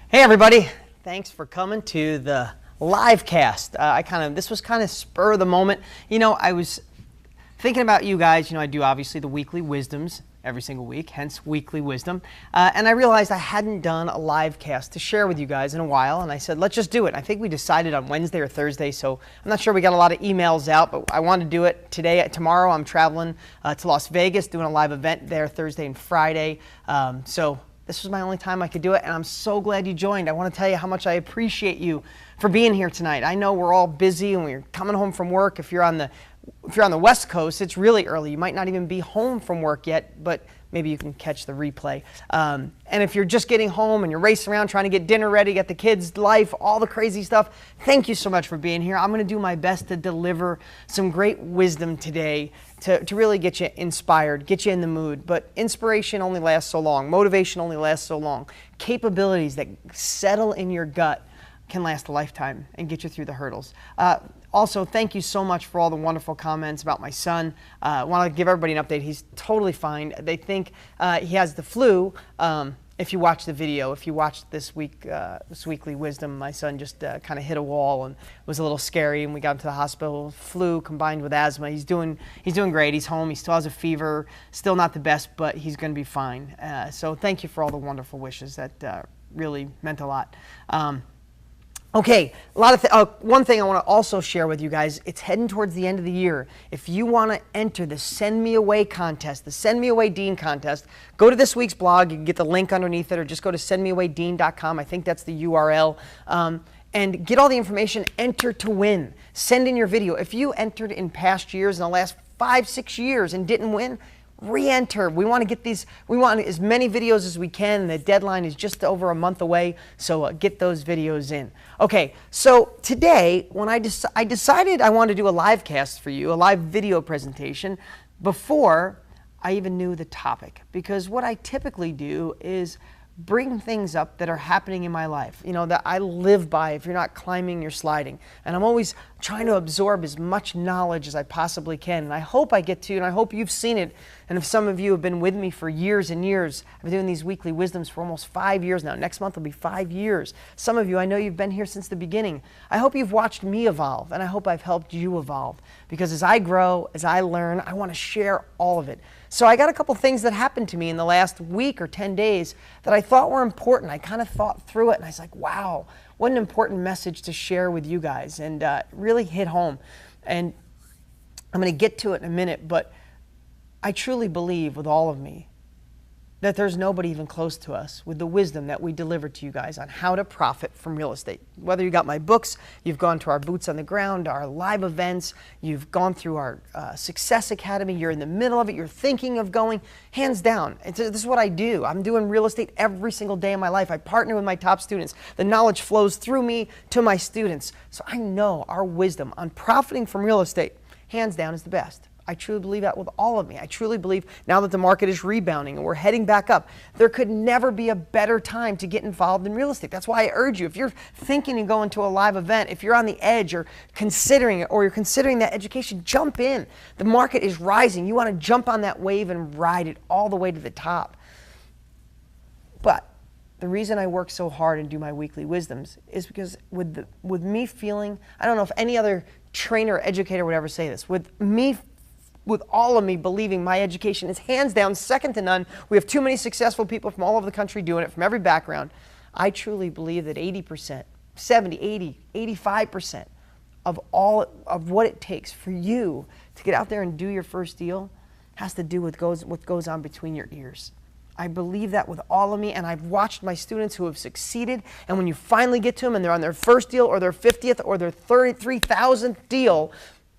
Hey everybody, thanks for coming to the live cast. This was kind of spur of the moment. I was thinking about you guys. I do obviously the weekly wisdoms every single week, hence weekly wisdom. And I realized I hadn't done a live cast to share with you guys in a while, and I said, let's just do it. I think we decided on Wednesday or Thursday, so I'm not sure we got a lot of emails out, but I wanted to do it today. Tomorrow I'm traveling to Las Vegas, doing a live event there Thursday and Friday. So this was my only time I could do it, and I'm so glad you joined. I want to tell you how much I appreciate you for being here tonight. I know we're all busy and we're coming home from work. If you're on the West Coast, it's really early. You might not even be home from work yet, but maybe you can catch the replay. And if you're just getting home and you're racing around trying to get dinner ready, get the kids' life, all the crazy stuff, thank you so much for being here. I'm going to do my best to deliver some great wisdom today to really get you inspired, get you in the mood. But inspiration only lasts so long. Motivation only lasts so long. Capabilities that settle in your gut can last a lifetime and get you through the hurdles. Also, thank you so much for all the wonderful comments about my son. I want to give everybody an update. He's totally fine. They think he has the flu. If you watch the video, if you watched this weekly wisdom, my son just kind of hit a wall and was a little scary, and we got him to the hospital. Flu combined with asthma. He's doing great. He's home. He still has a fever. Still not the best, but he's going to be fine. So thank you for all the wonderful wishes. That really meant a lot. Okay, one thing I want to also share with you guys, it's heading towards the end of the year. If you want to enter the Send Me Away contest, the Send Me Away Dean contest, go to this week's blog. You can get the link underneath it, or just go to sendmeawaydean.com. I think that's the URL. And get all the information. Enter to win. Send in your video. If you entered in past years, in the last 5-6 years, and didn't win, re-enter. We want as many videos as we can. The deadline is just over a month away, so get those videos in. Okay, so today, when I decided I wanted to do a live cast for you, a live video presentation, before I even knew the topic. Because what I typically do is bring things up that are happening in my life, that I live by. If you're not climbing, you're sliding. And I'm always trying to absorb as much knowledge as I possibly can. And I hope I get to, and I hope you've seen it. And if some of you have been with me for years and years, I've been doing these weekly wisdoms for almost 5 years now. Next month will be 5 years. Some of you, I know you've been here since the beginning. I hope you've watched me evolve, and I hope I've helped you evolve. Because as I grow, as I learn, I want to share all of it. So I got a couple things that happened to me in the last week or 10 days that I thought were important. I kind of thought through it, and I was like, wow, what an important message to share with you guys, and really hit home. And I'm going to get to it in a minute, but I truly believe with all of me that there's nobody even close to us with the wisdom that we deliver to you guys on how to profit from real estate. Whether you got my books, you've gone to our Boots on the Ground, our live events, you've gone through our Success Academy, you're in the middle of it, you're thinking of going, hands down, this is what I do. I'm doing real estate every single day of my life. I partner with my top students. The knowledge flows through me to my students. So I know our wisdom on profiting from real estate, hands down, is the best. I truly believe that with all of me. I truly believe now that the market is rebounding and we're heading back up, there could never be a better time to get involved in real estate. That's why I urge you, if you're thinking of going to a live event, if you're on the edge or considering it, or you're considering that education, jump in. The market is rising. You want to jump on that wave and ride it all the way to the top. But the reason I work so hard and do my weekly wisdoms is because with me feeling, I don't know if any other trainer or educator would ever say this, with all of me believing my education is hands down second to none. We have too many successful people from all over the country doing it, from every background. I truly believe that 80%, 70, 80, 85% of what it takes for you to get out there and do your first deal has to do with what goes on between your ears. I believe that with all of me, and I've watched my students who have succeeded, and when you finally get to them and they're on their first deal or their 50th or their 33,000th deal,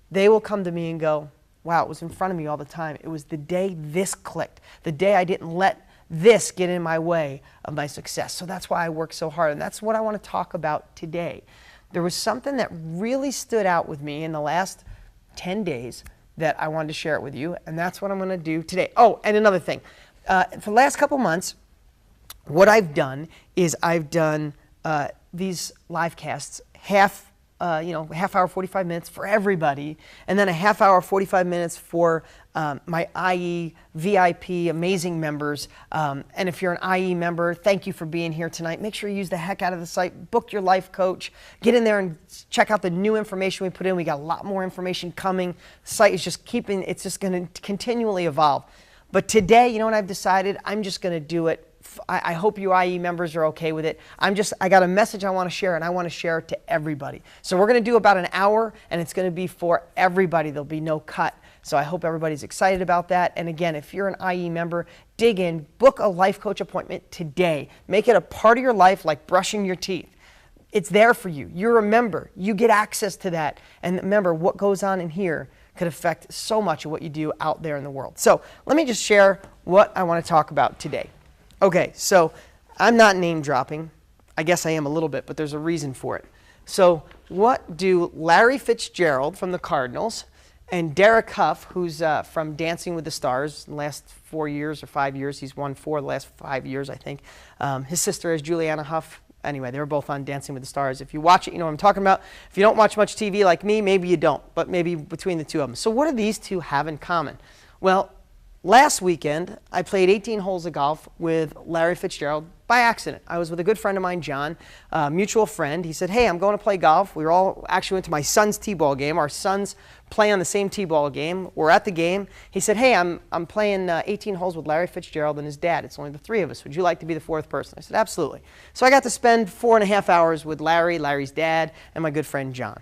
they will come to me and go, wow, it was in front of me all the time. It was the day this clicked, the day I didn't let this get in my way of my success. So that's why I work so hard, and that's what I want to talk about today. There was something that really stood out with me in the last 10 days that I wanted to share it with you, and that's what I'm going to do today. Oh, and another thing. For the last couple months, what I've done is I've done these live casts half a half hour, 45 minutes for everybody, and then a half hour, 45 minutes for my IE VIP amazing members. And if you're an IE member, thank you for being here tonight. Make sure you use the heck out of the site. Book your life coach. Get in there and check out the new information we put in. We got a lot more information coming. The site is just it's just going to continually evolve. But today, you know what I've decided? I'm just going to do it. I hope you IE members are okay with it. I got a message I want to share, and I want to share it to everybody. So we're going to do about an hour, and it's going to be for everybody. There'll be no cut. So I hope everybody's excited about that. And again, if you're an IE member, dig in, book a life coach appointment today. Make it a part of your life like brushing your teeth. It's there for you. You're a member. You get access to that. And remember, what goes on in here could affect so much of what you do out there in the world. So let me just share what I want to talk about today. Okay, so I'm not name dropping. I guess I am a little bit, but there's a reason for it. So what do Larry Fitzgerald from the Cardinals and Derek Huff, who's from Dancing with the Stars, the last 4 years or 5 years, he's won 4 the last 5 years, I think. His sister is Juliana Huff. Anyway, they were both on Dancing with the Stars. If you watch it, you know what I'm talking about. If you don't watch much TV like me, maybe you don't, but maybe between the two of them. So what do these two have in common? Well, last weekend, I played 18 holes of golf with Larry Fitzgerald by accident. I was with a good friend of mine, John, a mutual friend. He said, hey, I'm going to play golf. We actually went to my son's T-ball game. Our sons play on the same T-ball game. We're at the game. He said, hey, I'm playing 18 holes with Larry Fitzgerald and his dad. It's only the 3 of us. Would you like to be the 4th person? I said, absolutely. So I got to spend 4.5 hours with Larry, Larry's dad, and my good friend, John.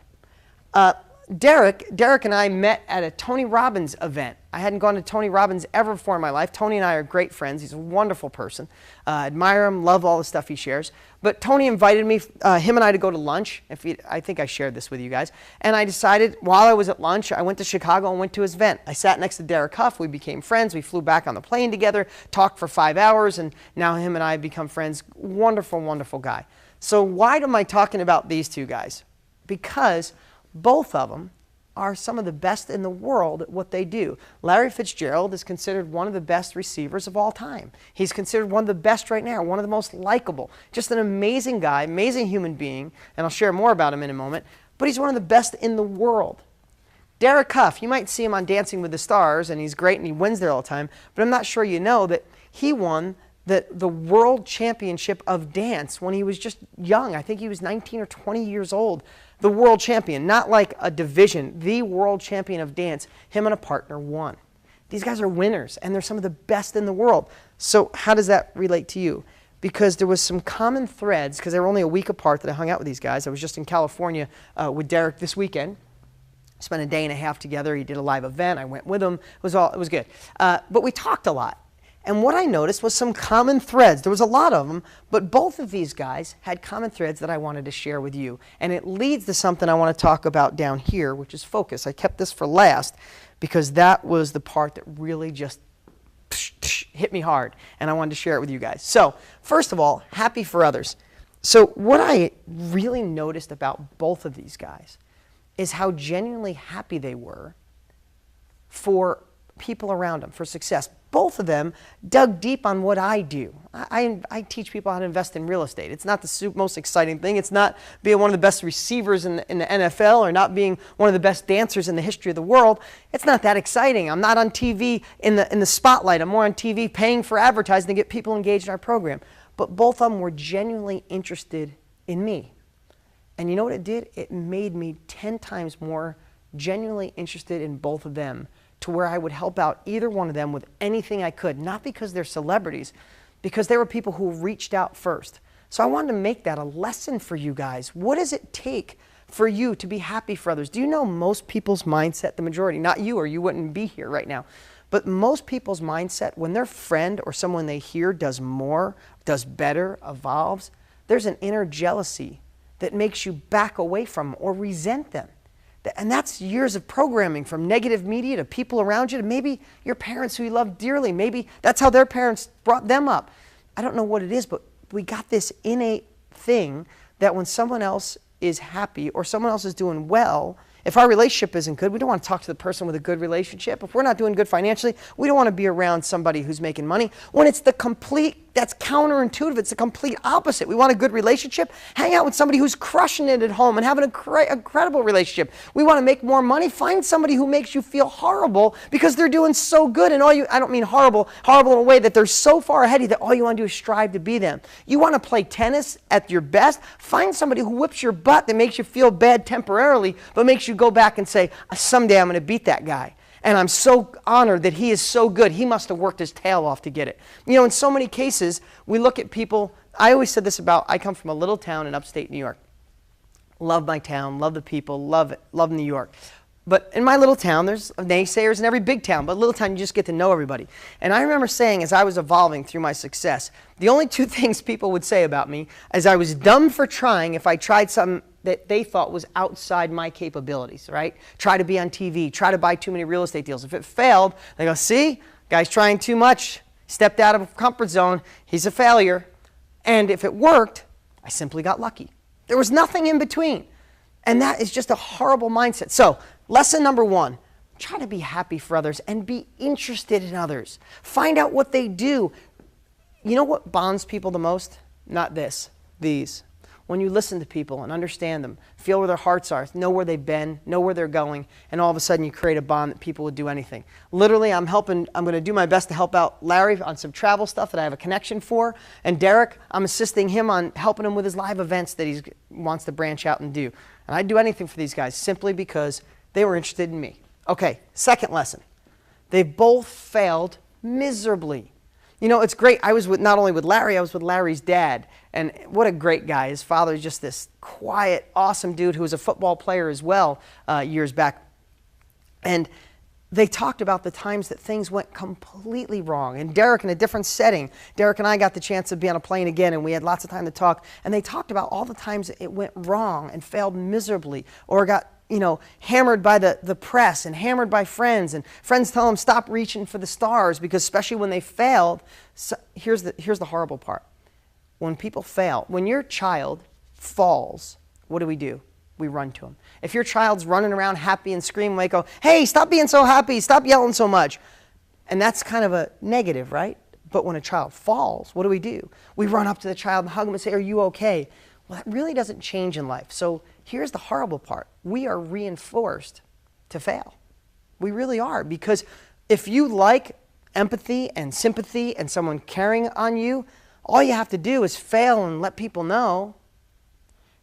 Derek and I met at a Tony Robbins event. I hadn't gone to Tony Robbins ever before in my life. Tony and I are great friends. He's a wonderful person. Admire him, love all the stuff he shares. But Tony invited me, him and I, to go to lunch. I think I shared this with you guys. And I decided while I was at lunch, I went to Chicago and went to his event. I sat next to Derek Huff. We became friends. We flew back on the plane together, talked for 5 hours, and now him and I have become friends. Wonderful, wonderful guy. So why am I talking about these two guys? Because both of them are some of the best in the world at what they do. Larry Fitzgerald is considered one of the best receivers of all time. He's considered one of the best right now, one of the most likable. Just an amazing guy, amazing human being, and I'll share more about him in a moment, but he's one of the best in the world. Derek Huff, you might see him on Dancing with the Stars, and he's great and he wins there all the time, but I'm not sure you know that he won the World Championship of Dance when he was just young. I think he was 19 or 20 years old. The world champion, not like a division, the world champion of dance. Him and a partner won. These guys are winners, and they're some of the best in the world. So how does that relate to you? Because there was some common threads, because they were only a week apart that I hung out with these guys. I was just in California with Derek this weekend. Spent a day and a half together. He did a live event. I went with him. It was good. But we talked a lot. And what I noticed was some common threads. There was a lot of them, but both of these guys had common threads that I wanted to share with you. And it leads to something I want to talk about down here, which is focus. I kept this for last because that was the part that really just hit me hard, and I wanted to share it with you guys. So, first of all, happy for others. So what I really noticed about both of these guys is how genuinely happy they were for people around them, for success. Both of them dug deep on what I do. I teach people how to invest in real estate. It's not the most exciting thing. It's not being one of the best receivers in the NFL or not being one of the best dancers in the history of the world. It's not that exciting. I'm not on TV in the spotlight. I'm more on TV paying for advertising to get people engaged in our program. But both of them were genuinely interested in me. And you know what it did? It made me 10 times more genuinely interested in both of them, to where I would help out either one of them with anything I could, not because they're celebrities, because they were people who reached out first. So I wanted to make that a lesson for you guys. What does it take for you to be happy for others? Do you know most people's mindset, the majority, not you or you wouldn't be here right now, but most people's mindset, when their friend or someone they hear does more, does better, evolves, there's an inner jealousy that makes you back away from them or resent them. And that's years of programming, from negative media to people around you to maybe your parents who you love dearly. Maybe that's how their parents brought them up. I don't know what it is, but we got this innate thing that when someone else is happy or someone else is doing well, if our relationship isn't good, we don't want to talk to the person with a good relationship. If we're not doing good financially, we don't want to be around somebody who's making money. When it's the complete that's counterintuitive. It's the complete opposite. We want a good relationship. Hang out with somebody who's crushing it at home and having an incredible relationship. We want to make more money. Find somebody who makes you feel horrible because they're doing so good. And I don't mean horrible in a way that they're so far ahead of you that all you want to do is strive to be them. You want to play tennis at your best? Find somebody who whips your butt that makes you feel bad temporarily, but makes you go back and say, someday I'm going to beat that guy. And I'm so honored that he is so good. He must have worked his tail off to get it. You know, in so many cases, we look at people. I always said this about, I come from a little town in upstate New York. Love my town, love the people, love New York. But in my little town, there's naysayers in every big town. But little town, you just get to know everybody. And I remember saying, as I was evolving through my success, the only two things people would say about me is I was dumb for trying if I tried something that they thought was outside my capabilities, right? Try to be on TV, try to buy too many real estate deals. If it failed, they go, see, guy's trying too much, stepped out of a comfort zone, he's a failure. And if it worked, I simply got lucky. There was nothing in between. And that is just a horrible mindset. So, lesson number one, try to be happy for others and be interested in others. Find out what they do. You know what bonds people the most? Not this, these. When you listen to people and understand them, feel where their hearts are, know where they've been, know where they're going, and all of a sudden you create a bond that people would do anything. Literally, I'm going to do my best to help out Larry on some travel stuff that I have a connection for, and Derek, I'm assisting him on helping him with his live events that he wants to branch out and do. And I'd do anything for these guys simply because they were interested in me. Okay, second lesson. They both failed miserably. You know, it's great. I was not only with Larry, I was with Larry's dad. And what a great guy. His father is just this quiet, awesome dude who was a football player as well years back. And they talked about the times that things went completely wrong. And Derek, in a different setting, Derek and I got the chance to be on a plane again, and we had lots of time to talk. And they talked about all the times it went wrong and failed miserably, or got hammered by the press and hammered by friends, and friends tell them stop reaching for the stars because especially when they failed. So here's the horrible part. When people fail, when your child falls, what do? We run to them. If your child's running around happy and screaming, we go, hey, stop being so happy, stop yelling so much. And that's kind of a negative, right? But when a child falls, what do? We run up to the child and hug them and say, are you okay? Well, that really doesn't change in life. So here's the horrible part. We are reinforced to fail. We really are. Because if you like empathy and sympathy and someone caring on you, all you have to do is fail and let people know.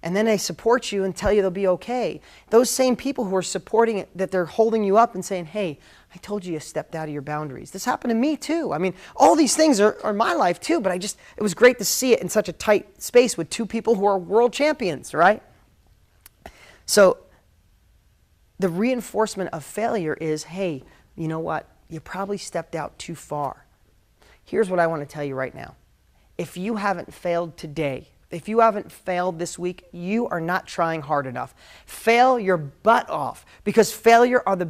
And then they support you and tell you they'll be okay. Those same people who are supporting it, that they're holding you up and saying, hey, I told you you stepped out of your boundaries. This happened to me too. I mean, all these things are my life too, but it was great to see it in such a tight space with two people who are world champions, right? So the reinforcement of failure is, hey, you know what? You probably stepped out too far. Here's what I want to tell you right now. If you haven't failed today, if you haven't failed this week, you are not trying hard enough. Fail your butt off, because failures are the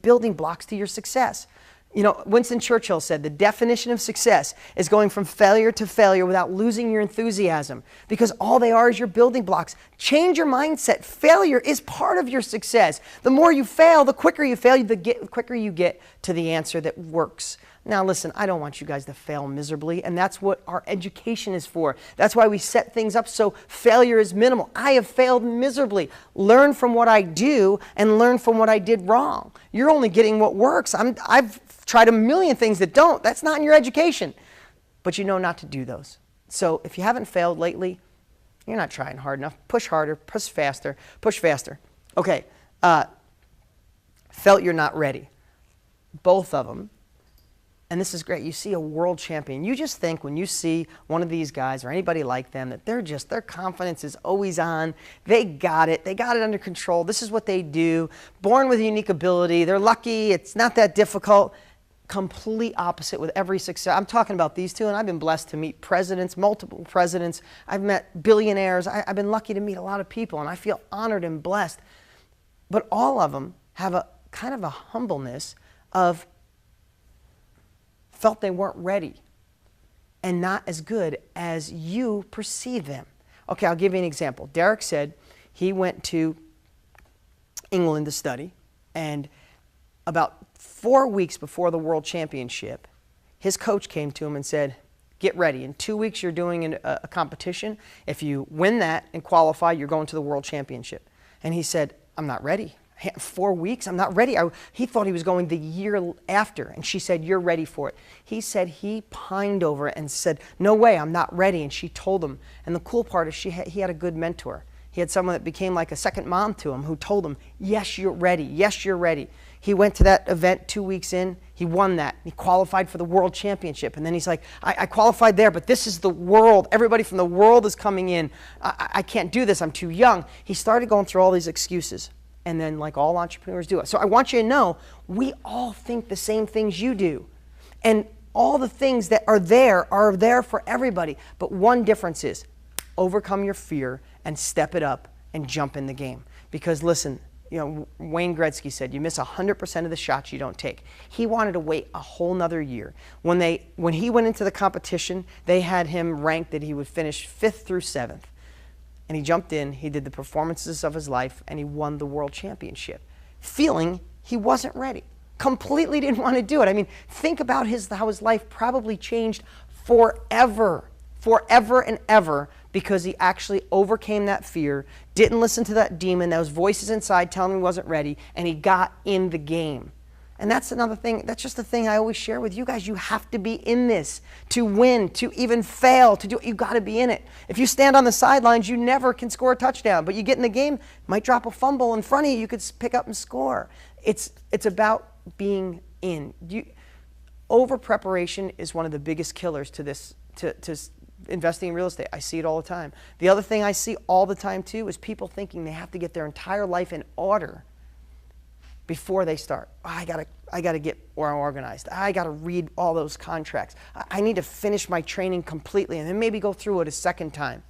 building blocks to your success. You know, Winston Churchill said the definition of success is going from failure to failure without losing your enthusiasm, because all they are is your building blocks. Change your mindset. Failure is part of your success. The more you fail, the quicker you fail, the quicker you get to the answer that works. Now listen, I don't want you guys to fail miserably, and that's what our education is for. That's why we set things up so failure is minimal. I have failed miserably. Learn from what I do and learn from what I did wrong. You're only getting what works. I've tried a million things that don't. That's not in your education. But you know not to do those. So if you haven't failed lately, you're not trying hard enough. Push harder, push faster, push faster. Okay, felt you're not ready. Both of them. And this is great. You see a world champion. You just think when you see one of these guys or anybody like them that their confidence is always on. They got it. They got it under control. This is what they do. Born with a unique ability. They're lucky. It's not that difficult. Complete opposite with every success. I'm talking about these two, and I've been blessed to meet presidents, multiple presidents. I've met billionaires. I've been lucky to meet a lot of people, and I feel honored and blessed. But all of them have a kind of a humbleness of felt they weren't ready and not as good as you perceive them. Okay, I'll give you an example. Derek said he went to England to study, and about 4 weeks before the World Championship, his coach came to him and said, Get ready. In 2 weeks, you're doing a competition. If you win that and qualify, you're going to the World Championship. And he said, I'm not ready. 4 weeks? I'm not ready. He thought he was going the year after. And she said, you're ready for it. He said he pined over it and said, no way, I'm not ready. And she told him. And the cool part is he had a good mentor. He had someone that became like a second mom to him who told him, yes, you're ready. Yes, you're ready. He went to that event 2 weeks in. He won that. He qualified for the World Championship. And then he's like, I qualified there, but this is the world. Everybody from the world is coming in. I can't do this. I'm too young. He started going through all these excuses. And then, like all entrepreneurs do. So I want you to know, we all think the same things you do. And all the things that are there for everybody. But one difference is, overcome your fear and step it up and jump in the game. Because listen, Wayne Gretzky said, you miss 100% of the shots you don't take. He wanted to wait a whole nother year. When he went into the competition, they had him ranked that he would finish 5th through 7th. And he jumped in, he did the performances of his life, and he won the World Championship, feeling he wasn't ready. Completely didn't want to do it. I mean, think about how his life probably changed forever and ever, because he actually overcame that fear, didn't listen to that demon, those voices inside telling him he wasn't ready, and he got in the game. And that's another thing, that's just the thing I always share with you guys. You have to be in this to win, to even fail, to do it. You got to be in it. If you stand on the sidelines, you never can score a touchdown. But you get in the game, might drop a fumble in front of you, you could pick up and score. It's about being in. Over preparation is one of the biggest killers to this, to investing in real estate. I see it all the time. The other thing I see all the time too is people thinking they have to get their entire life in order before they start. Oh, I gotta get organized. I gotta read all those contracts. I need to finish my training completely and then maybe go through it a second time.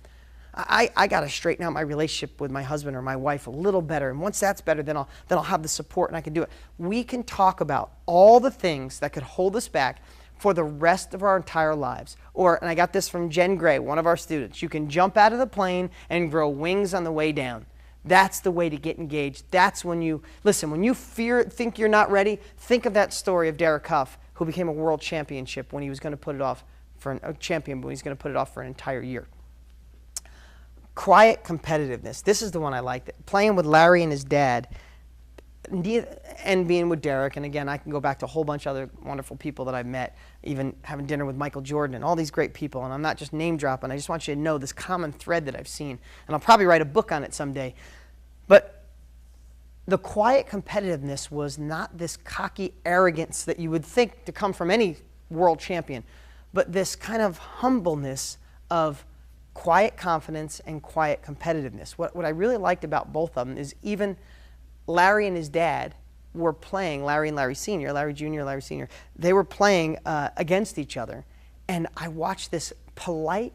I gotta straighten out my relationship with my husband or my wife a little better. And once that's better, then I'll have the support and I can do it. We can talk about all the things that could hold us back for the rest of our entire lives. And I got this from Jen Gray, one of our students. You can jump out of the plane and grow wings on the way down. That's the way to get engaged. That's when you, listen, when you think you're not ready, think of that story of Derek Huff, who became a world championship when he was going to put it off for a champion, when he's going to put it off for an entire year. Quiet competitiveness. This is the one I liked. Playing with Larry and his dad, and being with Derek, and again, I can go back to a whole bunch of other wonderful people that I've met, even having dinner with Michael Jordan and all these great people, and I'm not just name dropping, I just want you to know this common thread that I've seen, and I'll probably write a book on it someday. But the quiet competitiveness was not this cocky arrogance that you would think to come from any world champion, but this kind of humbleness of quiet confidence and quiet competitiveness. What I really liked about both of them is even Larry and his dad were playing, Larry and Larry Sr., Larry Jr., Larry Sr., they were playing against each other. And I watched this polite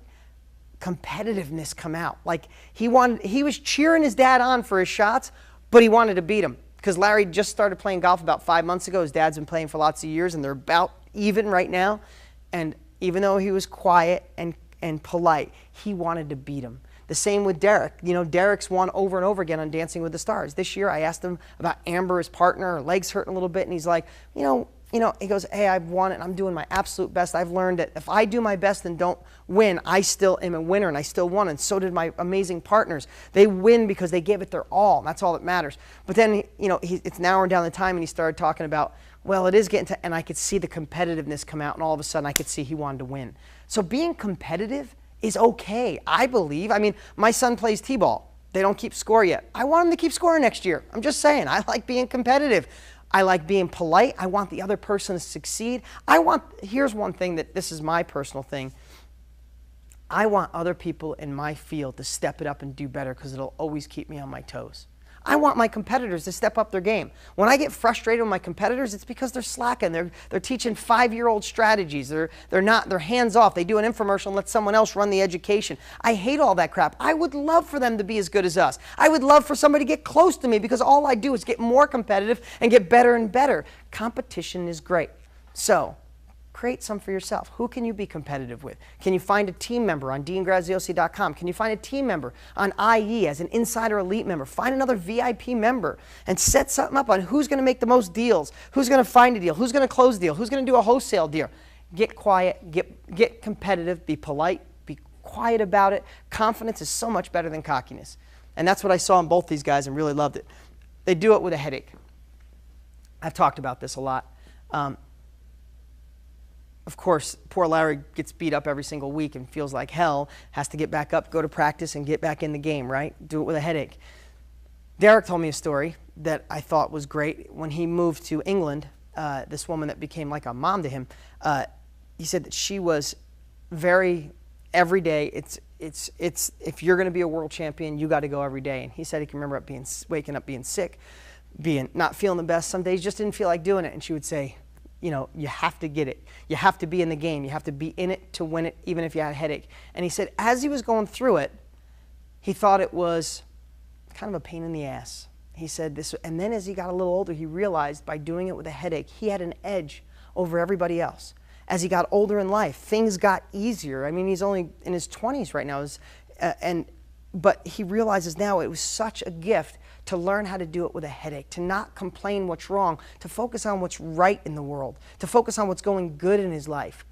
competitiveness come out. Like he was cheering his dad on for his shots, but he wanted to beat him. Because Larry just started playing golf about 5 months ago. His dad's been playing for lots of years, and they're about even right now. And even though he was quiet and polite, he wanted to beat him. The same with Derek. Derek's won over and over again on Dancing with the Stars. This year I asked him about Amber, his partner. Her leg's hurting a little bit, and he's like, he goes, hey, I've won it, and I'm doing my absolute best. I've learned that if I do my best and don't win, I still am a winner, and I still won, and so did my amazing partners. They win because they gave it their all, and that's all that matters. But then, it's now we're down the time, and he started talking about, well, it is getting to, and I could see the competitiveness come out, and all of a sudden I could see he wanted to win. So being competitive is okay, I believe. I mean, my son plays t-ball. They don't keep score yet. I want him to keep scoring next year. I'm just saying, I like being competitive. I like being polite. I want the other person to succeed. Here's one thing this is my personal thing. I want other people in my field to step it up and do better because it'll always keep me on my toes. I want my competitors to step up their game. When I get frustrated with my competitors, it's because they're slacking. They're teaching 5-year-old strategies. They're hands off. They do an infomercial and let someone else run the education. I hate all that crap. I would love for them to be as good as us. I would love for somebody to get close to me because all I do is get more competitive and get better and better. Competition is great. So create some for yourself. Who can you be competitive with? Can you find a team member on deangraziosi.com? Can you find a team member on IE as an Insider Elite member? Find another VIP member and set something up on who's going to make the most deals, who's going to find a deal, who's going to close a deal, who's going to do a wholesale deal. Get quiet, get competitive, be polite, be quiet about it. Confidence is so much better than cockiness. And that's what I saw in both these guys and really loved it. They do it with a headache. I've talked about this a lot. Of course, poor Larry gets beat up every single week and feels like hell, has to get back up, go to practice, and get back in the game, right? Do it with a headache. Derek told me a story that I thought was great. When he moved to England, this woman that became like a mom to him, he said that she was very, every day, if you're going to be a world champion, you got to go every day. And he said he can remember waking up being sick, not feeling the best. Some days just didn't feel like doing it. And she would say, you know, you have to get it. You have to be in the game. You have to be in it to win it, even if you had a headache. And he said as he was going through it, he thought it was kind of a pain in the ass. He said this, and then as he got a little older, he realized by doing it with a headache, he had an edge over everybody else. As he got older in life, things got easier. I mean, he's only in his 20s right now, but he realizes now it was such a gift to learn how to do it with a headache, to not complain what's wrong, to focus on what's right in the world, to focus on what's going good in his life.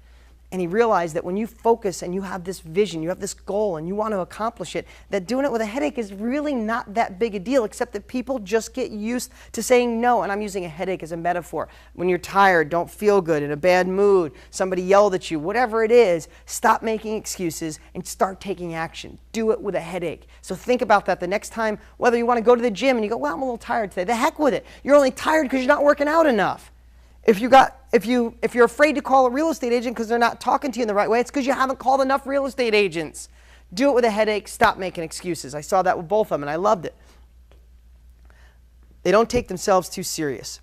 And he realized that when you focus and you have this vision, you have this goal, and you want to accomplish it, that doing it with a headache is really not that big a deal, except that people just get used to saying no. And I'm using a headache as a metaphor. When you're tired, don't feel good, in a bad mood, somebody yelled at you, whatever it is, stop making excuses and start taking action. Do it with a headache. So think about that the next time, whether you want to go to the gym and you go, well, I'm a little tired today. The heck with it. You're only tired because you're not working out enough. If you're afraid to call a real estate agent because they're not talking to you in the right way, it's because you haven't called enough real estate agents. Do it with a headache. Stop making excuses. I saw that with both of them, and I loved it. They don't take themselves too serious.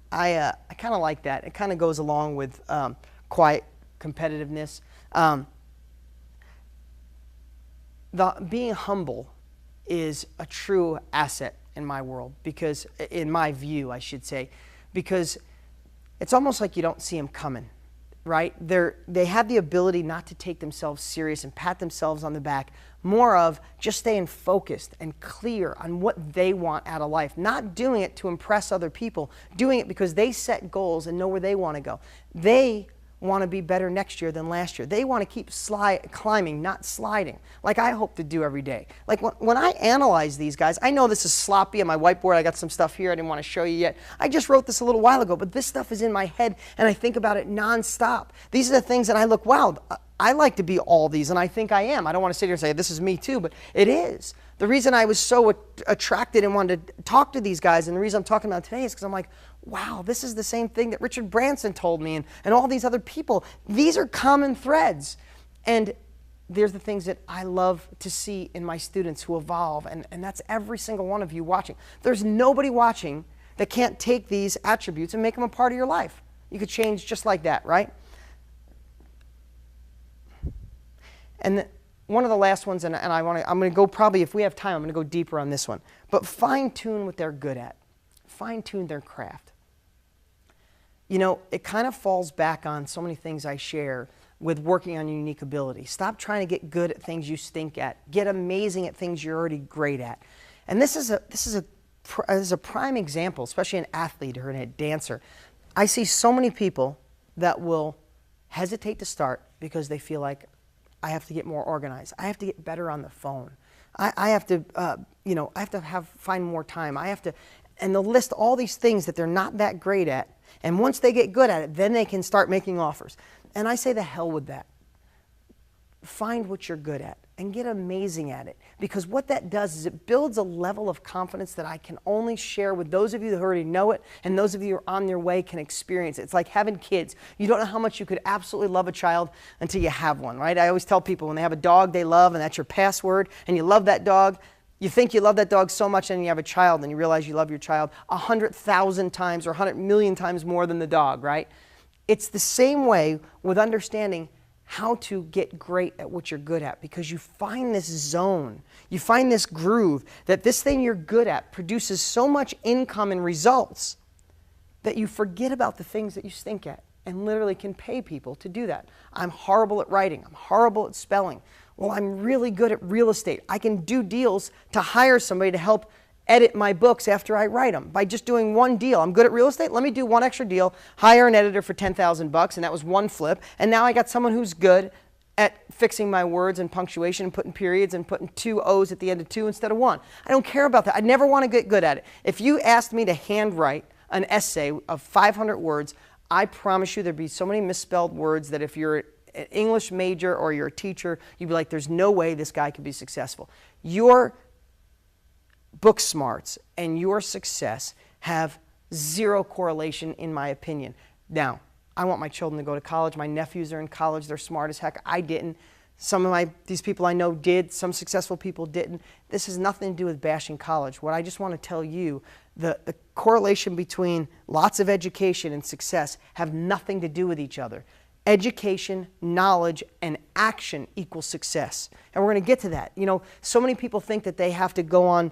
I kind of like that. It kind of goes along with quiet competitiveness. Being humble is a true asset in my world, because, in my view, I should say, because it's almost like you don't see them coming, right? They have the ability not to take themselves serious and pat themselves on the back, more of just staying focused and clear on what they want out of life, not doing it to impress other people, doing it because they set goals and know where they want to go. They want to be better next year than last year. They want to keep climbing, not sliding, like I hope to do every day. Like when I analyze these guys, I know this is sloppy on my whiteboard. I got some stuff here I didn't want to show you yet. I just wrote this a little while ago, but this stuff is in my head and I think about it nonstop. These are the things that I look, wow, I like to be all these, and I think I am. I don't want to sit here and say this is me too, but it is. The reason I was so attracted and wanted to talk to these guys, and the reason I'm talking about it today, is because I'm like, wow, this is the same thing that Richard Branson told me and all these other people. These are common threads. And there's the things that I love to see in my students who evolve, and that's every single one of you watching. There's nobody watching that can't take these attributes and make them a part of your life. You could change just like that, right? And one of the last ones, and I'm going to go probably, if we have time, I'm going to go deeper on this one. But fine-tune what they're good at. Fine-tune their craft. You know, it kind of falls back on so many things I share with working on your unique ability. Stop trying to get good at things you stink at. Get amazing at things you're already great at. And this is a prime example, especially an athlete or a dancer. I see so many people that will hesitate to start because they feel like, I have to get more organized. I have to get better on the phone. I have to, I have to find more time. And they'll list all these things that they're not that great at. And once they get good at it, then they can start making offers. And I say the hell with that. Find what you're good at and get amazing at it. Because what that does is it builds a level of confidence that I can only share with those of you who already know it, and those of you who are on their way can experience it. It's like having kids. You don't know how much you could absolutely love a child until you have one, right? I always tell people when they have a dog they love and that's your password and you love that dog, you think you love that dog so much, and you have a child and you realize you love your child 100,000 times or 100 million times more than the dog, right? It's the same way with understanding how to get great at what you're good at, because you find this zone, you find this groove that this thing you're good at produces so much income and results that you forget about the things that you stink at and literally can pay people to do that. I'm horrible at writing. I'm horrible at spelling. Well, I'm really good at real estate. I can do deals to hire somebody to help edit my books after I write them by just doing one deal. I'm good at real estate. Let me do one extra deal, hire an editor for $10,000, and that was one flip. And now I got someone who's good at fixing my words and punctuation and putting periods and putting 2 O's at the end of 2 instead of 1. I don't care about that. I never want to get good at it. If you asked me to handwrite an essay of 500 words, I promise you there'd be so many misspelled words that if you're an English major or you're a teacher, you'd be like, there's no way this guy could be successful. Your book smarts and your success have zero correlation, in my opinion. Now, I want my children to go to college. My nephews are in college. They're smart as heck. I didn't. Some of these people I know did. Some successful people didn't. This has nothing to do with bashing college. What I just want to tell you, the correlation between lots of education and success have nothing to do with each other. Education, knowledge, and action equals success. And we're going to get to that. You know, so many people think that they have to go on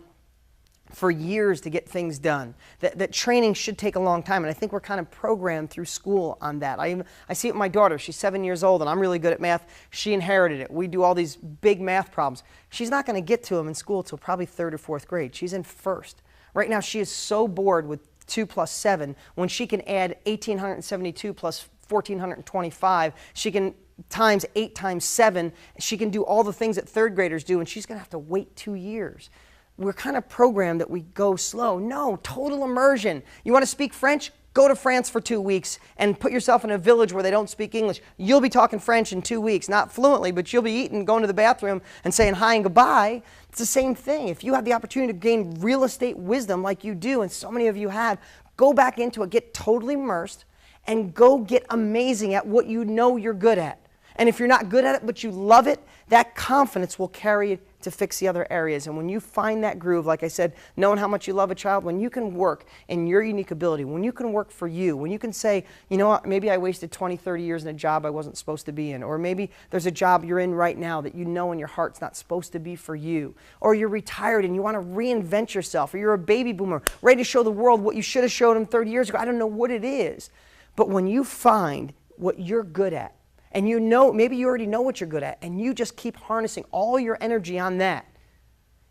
for years to get things done, that training should take a long time, and I think we're kind of programmed through school on that. I see it with my daughter. She's 7 years old, and I'm really good at math. She inherited it. We do all these big math problems. She's not going to get to them in school until probably 3rd or 4th grade. She's in 1st. Right now, she is so bored with 2 plus 7. When she can add 1,872 plus 1,425, she can times 8 times 7. She can do all the things that 3rd graders do, and she's going to have to wait 2 years. We're kind of programmed that we go slow. No, total immersion. You want to speak French? Go to France for 2 weeks and put yourself in a village where they don't speak English. You'll be talking French in 2 weeks, not fluently, but you'll be eating, going to the bathroom and saying hi and goodbye. It's the same thing. If you have the opportunity to gain real estate wisdom like you do, and so many of you have, go back into it, get totally immersed, and go get amazing at what you know you're good at. And if you're not good at it, but you love it, that confidence will carry you to fix the other areas. And when you find that groove, like I said, knowing how much you love a child, when you can work in your unique ability, when you can work for you, when you can say, you know what, maybe I wasted 20, 30 years in a job I wasn't supposed to be in, or maybe there's a job you're in right now that you know in your heart's not supposed to be for you, or you're retired and you want to reinvent yourself, or you're a baby boomer ready to show the world what you should have showed them 30 years ago. I don't know what it is. But when you find what you're good at, and you know, maybe you already know what you're good at, and you just keep harnessing all your energy on that,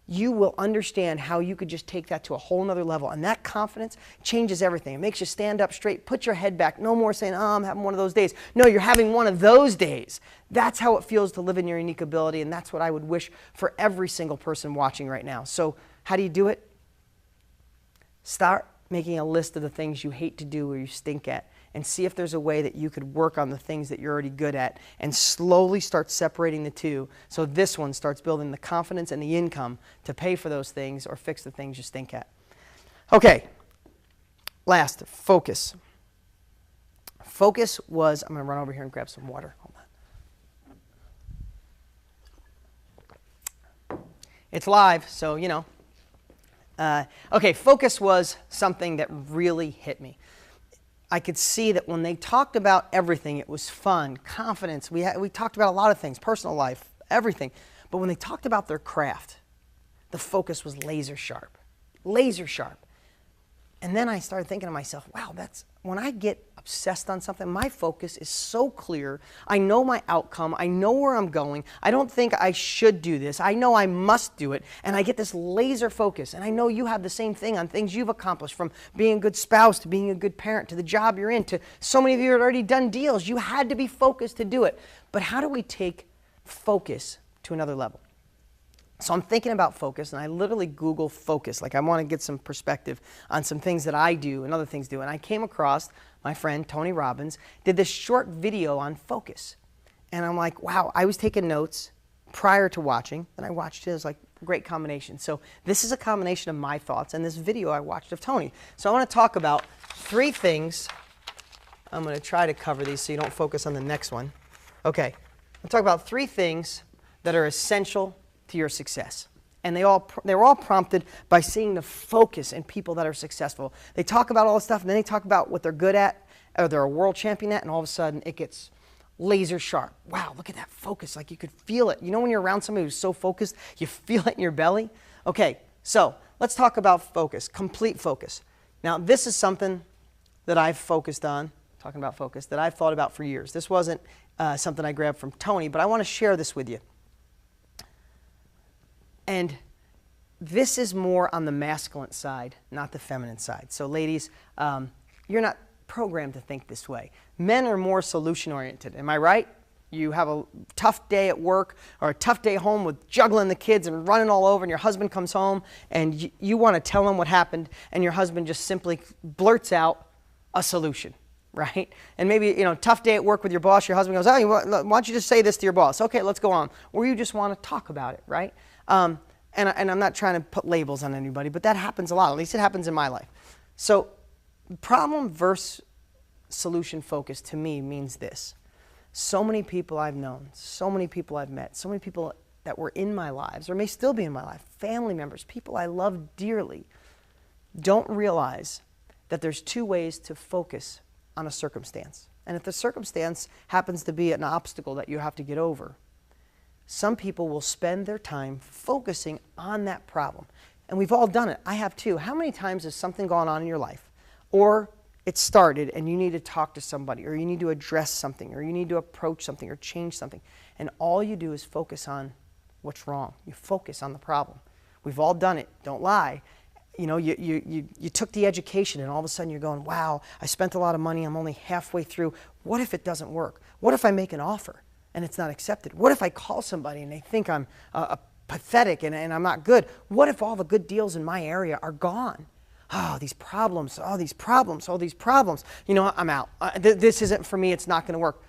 you will understand how you could just take that to a whole nother level. And that confidence changes everything. It makes you stand up straight, put your head back. No more saying, oh, I'm having one of those days. No, you're having one of those days. That's how it feels to live in your unique ability, and that's what I would wish for every single person watching right now. So how do you do it? Start making a list of the things you hate to do or you stink at, and see if there's a way that you could work on the things that you're already good at and slowly start separating the two, so this one starts building the confidence and the income to pay for those things or fix the things you stink at. Okay, last, focus. Focus was, I'm going to run over here and grab some water. Hold on. It's live, so you know. Okay, focus was something that really hit me. I could see that when they talked about everything, it was fun, confidence. We talked about a lot of things, personal life, everything. But when they talked about their craft, the focus was laser sharp, laser sharp. And then I started thinking to myself, wow, when I get obsessed on something, my focus is so clear. I know my outcome. I know where I'm going. I don't think I should do this. I know I must do it. And I get this laser focus. And I know you have the same thing on things you've accomplished, from being a good spouse to being a good parent to the job you're in to so many of you have already done deals. You had to be focused to do it. But how do we take focus to another level? So I'm thinking about focus, and I literally Google focus. Like, I want to get some perspective on some things that I do and other things do. And I came across my friend Tony Robbins did this short video on focus. And I'm like, wow, I was taking notes prior to watching, and I watched his, like, great combination. So this is a combination of my thoughts and this video I watched of Tony. So I want to talk about 3 things. I'm going to try to cover these so you don't focus on the next one. Okay, I'll talk about 3 things that are essential to your success. And they're all prompted by seeing the focus in people that are successful. They talk about all this stuff, and then they talk about what they're good at, or they're a world champion at, and all of a sudden it gets laser sharp. Wow, look at that focus. Like, you could feel it. You know when you're around somebody who's so focused, you feel it in your belly? Okay, so let's talk about focus, complete focus. Now, this is something that I've focused on, talking about focus, that I've thought about for years. This wasn't something I grabbed from Tony, but I want to share this with you. And this is more on the masculine side, not the feminine side. So ladies, you're not programmed to think this way. Men are more solution-oriented. Am I right? You have a tough day at work or a tough day home with juggling the kids and running all over, and your husband comes home and you want to tell him what happened, and your husband just simply blurts out a solution, right? And maybe, you know, tough day at work with your boss, your husband goes, oh, why don't you just say this to your boss? Okay, let's go on. Or you just want to talk about it, right? And I'm not trying to put labels on anybody, but that happens a lot. At least it happens in my life. So problem versus solution focus to me means this. So many people I've known, so many people I've met, so many people that were in my lives or may still be in my life, family members, people I love dearly, don't realize that there's two ways to focus on a circumstance. And if the circumstance happens to be an obstacle that you have to get over, some people will spend their time focusing on that problem. And we've all done it. I have too. How many times has something gone on in your life, or it started and you need to talk to somebody, or you need to address something, or you need to approach something or change something, and all you do is focus on what's wrong. You focus on the problem. We've all done it. Don't lie. You know, you took the education and all of a sudden you're going, wow, I spent a lot of money. I'm only halfway through. What if it doesn't work? What if I make an offer and it's not accepted? What if I call somebody and they think I'm pathetic and I'm not good? What if all the good deals in my area are gone? Oh, these problems, all these problems, all these problems. You know, I'm out. This isn't for me. It's not going to work.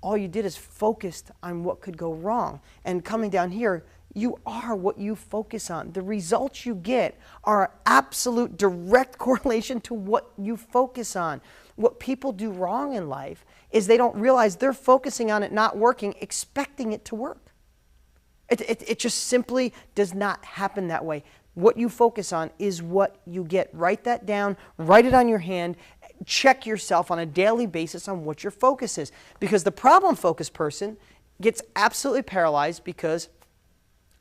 All you did is focused on what could go wrong. And coming down here, you are what you focus on. The results you get are absolute direct correlation to what you focus on. What people do wrong in life is they don't realize they're focusing on it not working, expecting it to work. It just simply does not happen that way. What you focus on is what you get. Write that down, write it on your hand, check yourself on a daily basis on what your focus is. Because the problem-focused person gets absolutely paralyzed because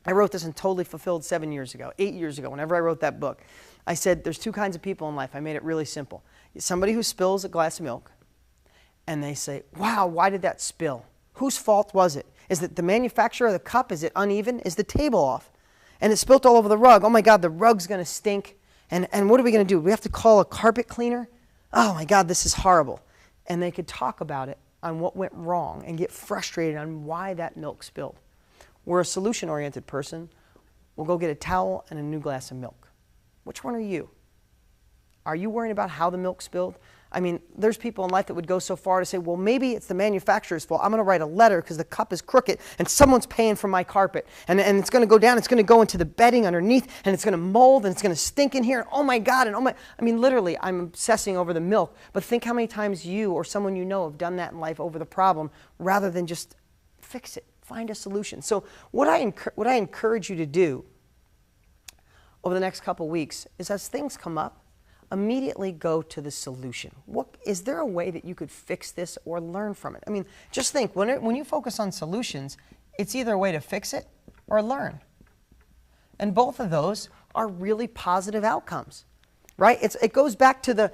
I wrote this in Totally Fulfilled 7 years ago, 8 years ago, whenever I wrote that book. I said there's two kinds of people in life. I made it really simple. Somebody who spills a glass of milk and they say, wow, why did that spill? Whose fault was it? Is it the manufacturer of the cup? Is it uneven? Is the table off? And it spilt all over the rug. Oh my God, the rug's going to stink. And what are we going to do? We have to call a carpet cleaner? Oh my God, this is horrible. And they could talk about it on what went wrong and get frustrated on why that milk spilled. Where a solution-oriented person will go get a towel and a new glass of milk. Which one are you? Are you worrying about how the milk spilled? I mean, there's people in life that would go so far to say, well, maybe it's the manufacturer's fault. I'm going to write a letter because the cup is crooked and someone's paying for my carpet. And it's going to go down, it's going to go into the bedding underneath, and it's going to mold, and it's going to stink in here. Oh my God, and oh my, I mean, literally, I'm obsessing over the milk. But think how many times you or someone you know have done that in life over the problem rather than just fix it, find a solution. So what I encourage you to do over the next couple weeks is as things come up, immediately go to the solution. Is there a way that you could fix this or learn from it? I mean, just think, when you focus on solutions, it's either a way to fix it or learn. And both of those are really positive outcomes, right? It goes back to the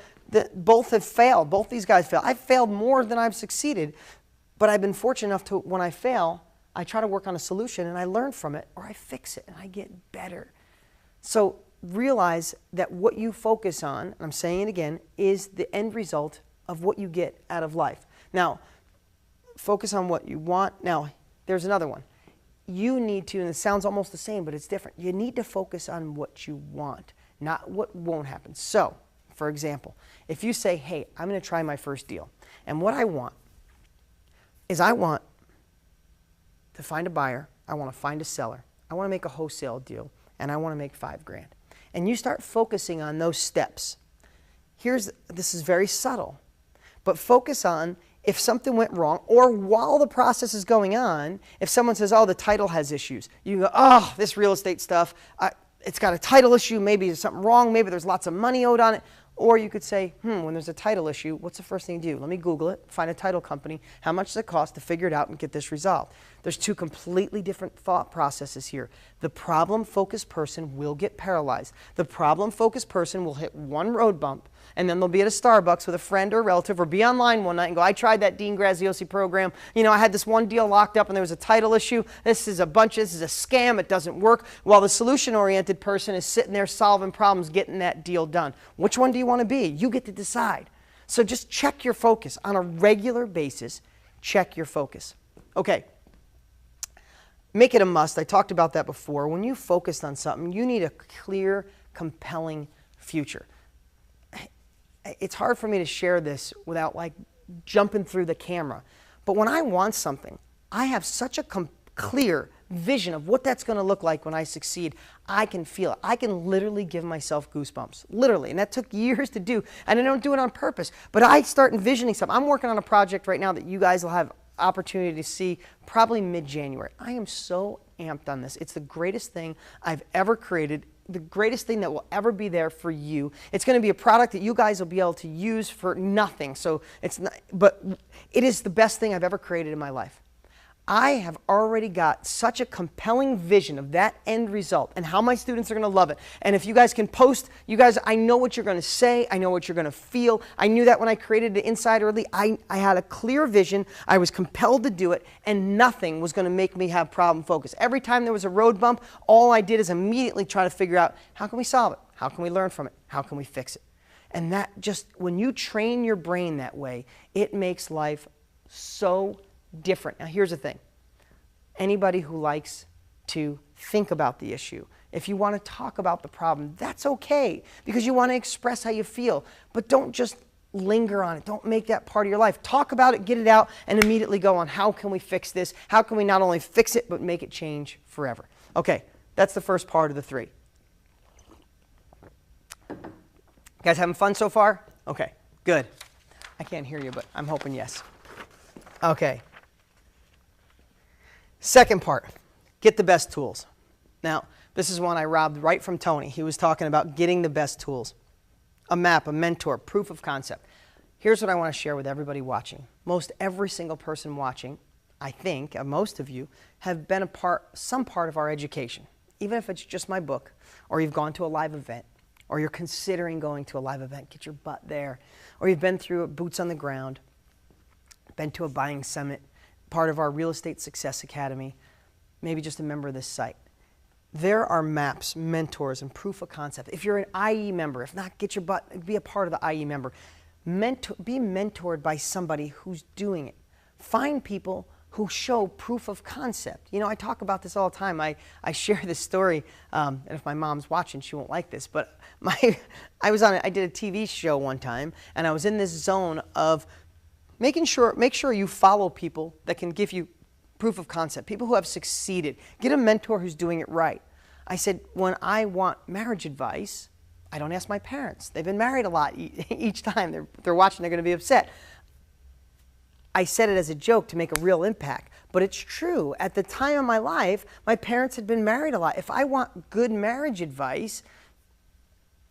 both have failed. Both these guys failed. I've failed more than I've succeeded, but I've been fortunate enough to, when I fail, I try to work on a solution and I learn from it, or I fix it and I get better. So realize that what you focus on, and I'm saying it again, is the end result of what you get out of life. Now, focus on what you want. Now, there's another one. You need to, and it sounds almost the same, but it's different. You need to focus on what you want, not what won't happen. So, for example, if you say, hey, I'm going to try my first deal, and what I want is I want to find a buyer, I want to find a seller, I want to make a wholesale deal, and I want to make $5,000. And you start focusing on those steps. This is very subtle, but focus on if something went wrong, or while the process is going on, if someone says, oh, the title has issues, you go, oh, this real estate stuff, it's got a title issue, maybe there's something wrong, maybe there's lots of money owed on it. Or you could say, when there's a title issue, what's the first thing you do? Let me Google it, find a title company, how much does it cost to figure it out and get this resolved? There's two completely different thought processes here. The problem-focused person will get paralyzed. The problem-focused person will hit one road bump, and then they'll be at a Starbucks with a friend or a relative, or be online one night and go, I tried that Dean Graziosi program. You know, I had this one deal locked up and there was a title issue. This is a scam. It doesn't work. While the solution-oriented person is sitting there solving problems, getting that deal done. Which one do you want to be? You get to decide. So just check your focus on a regular basis. Check your focus. Okay. Make it a must. I talked about that before. When you focused on something, you need a clear, compelling future. It's hard for me to share this without like jumping through the camera. But when I want something, I have such a clear vision of what that's going to look like when I succeed. I can feel it. I can literally give myself goosebumps. Literally. And that took years to do. And I don't do it on purpose. But I start envisioning something. I'm working on a project right now that you guys will have opportunity to see probably mid-January. I am so amped on this. It's the greatest thing I've ever created, the greatest thing that will ever be there for you. It's going to be a product that you guys will be able to use for nothing. So it's not, but it is the best thing I've ever created in my life. I have already got such a compelling vision of that end result and how my students are going to love it. And if you guys can post, you guys, I know what you're going to say. I know what you're going to feel. I knew that when I created the Insider Elite. I had a clear vision. I was compelled to do it, and nothing was going to make me have problem focus. Every time there was a road bump, all I did is immediately try to figure out, how can we solve it? How can we learn from it? How can we fix it? And that just, when you train your brain that way, it makes life so different. Now, here's the thing. Anybody who likes to think about the issue, if you want to talk about the problem, that's okay, because you want to express how you feel. But don't just linger on it. Don't make that part of your life. Talk about it, get it out, and immediately go on, how can we fix this? How can we not only fix it, but make it change forever? Okay, that's the first part of the three. You guys having fun so far? Okay, good. I can't hear you, but I'm hoping yes. Okay. Second part, get the best tools. Now, this is one I robbed right from Tony. He was talking about getting the best tools. A map, a mentor, proof of concept. Here's what I want to share with everybody watching. Most every single person watching, I think, most of you, have been some part of our education. Even if it's just my book, or you've gone to a live event, or you're considering going to a live event, get your butt there. Or you've been through Boots on the Ground, been to a buying summit, part of our Real Estate Success Academy, maybe just a member of this site. There are maps, mentors, and proof of concept. If you're an IE member, if not, get your butt, be a part of the IE member. Be mentored by somebody who's doing it. Find people who show proof of concept. You know, I talk about this all the time. I share this story, and if my mom's watching, she won't like this, but I did a TV show one time, and I was in this zone of make sure you follow people that can give you proof of concept, people who have succeeded. Get a mentor who's doing it right. I said, when I want marriage advice, I don't ask my parents. They've been married a lot each time. They're watching, they're going to be upset. I said it as a joke to make a real impact, but it's true. At the time of my life, my parents had been married a lot. If I want good marriage advice,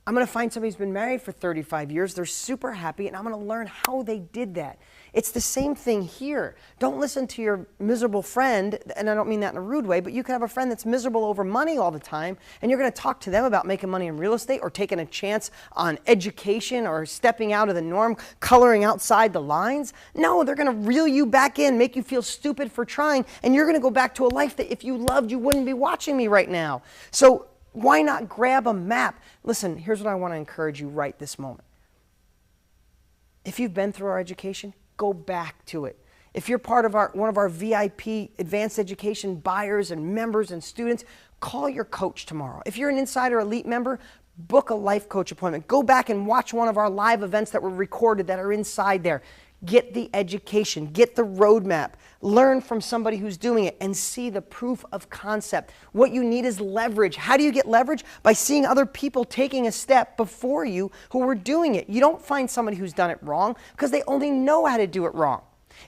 I'm going to find somebody who's been married for 35 years. They're super happy, and I'm going to learn how they did that. It's the same thing here. Don't listen to your miserable friend, and I don't mean that in a rude way, but you can have a friend that's miserable over money all the time, and you're going to talk to them about making money in real estate or taking a chance on education or stepping out of the norm, coloring outside the lines. No, they're going to reel you back in, make you feel stupid for trying, and you're going to go back to a life that if you loved, you wouldn't be watching me right now. So why not grab a map? Listen, here's what I want to encourage you right this moment. If you've been through our education, go back to it. If you're part of one of our VIP advanced education buyers and members and students, call your coach tomorrow. If you're an Insider Elite member, book a life coach appointment. Go back and watch one of our live events that were recorded that are inside there. Get the education, get the roadmap, learn from somebody who's doing it, and see the proof of concept. What you need is leverage. How do you get leverage? By seeing other people taking a step before you who were doing it. You don't find somebody who's done it wrong because they only know how to do it wrong.